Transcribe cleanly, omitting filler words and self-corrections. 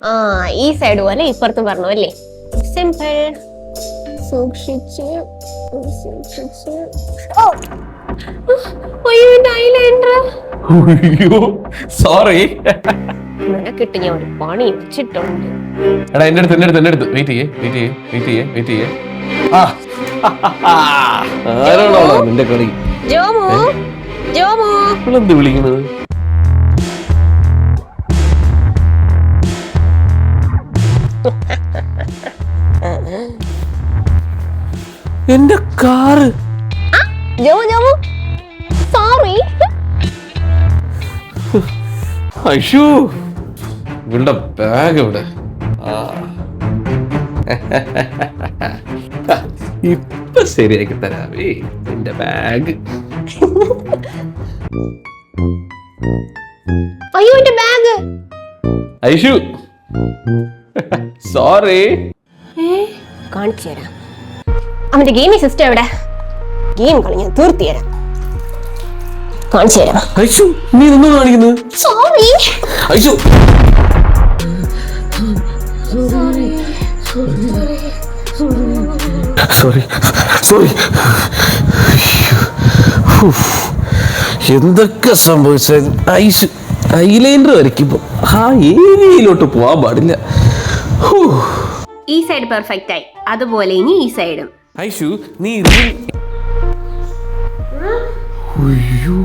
ആ ഈ സൈഡ് പോലെ ഇപ്പുറത്ത് പറഞ്ഞു അല്ലേ? സിമ്പിൾ. സൂക്ഷിച്ച് സൂക്ഷിച്ച്. ഓ അയ്യോ എന്റെ ഐലൈനർ. അയ്യോ സോറി. നിനക്കിട്ട് ഞാൻ ഒരു പണി വെച്ചിട്ടുണ്ട്. എടാ എന്റെ അടുത്ത് വെയിറ്റ് ചെയ്യേ. ആ ആരാണോ നിന്റെ കളി? ജോമു എന്ത് വിളിക്കുന്നത്? എന്റെ കാറ്. ജോമു സോറി. അയ്യോ ഇവളുടെ ബാഗ് എവിടെ? ഇപ്പൊ ശരിയാക്കി തരാവേ എന്റെ ബാഗ്. അയ്യോ എന്റെ ബാഗ്. ഐഷു സോറി. കാണിച്ചു തരാം. അവന്റെ ഗെയിമിംഗ് സിസ്റ്റം എവിടെ? ഗെയിം കളി ഞാൻ തീർത്തി തരാം. കാണിച്ചു തരാം. ഐഷു നീ ഇതൊന്നും കാണിക്കുന്നത്? സോറി. ഐഷു സോറി. എന്തൊക്കെ സംഭവിച്ച ഐഷു ഐലൈനർ വരയ്ക്കുമ്പോ ആ ഏരിയയിലോട്ട് പോവാൻ പാടില്ല. ഈ സൈഡ് പെർഫെക്റ്റ് ആയി, അതുപോലെ ഇനി ഈ സൈഡും. ഐഷു നീ അയ്യോ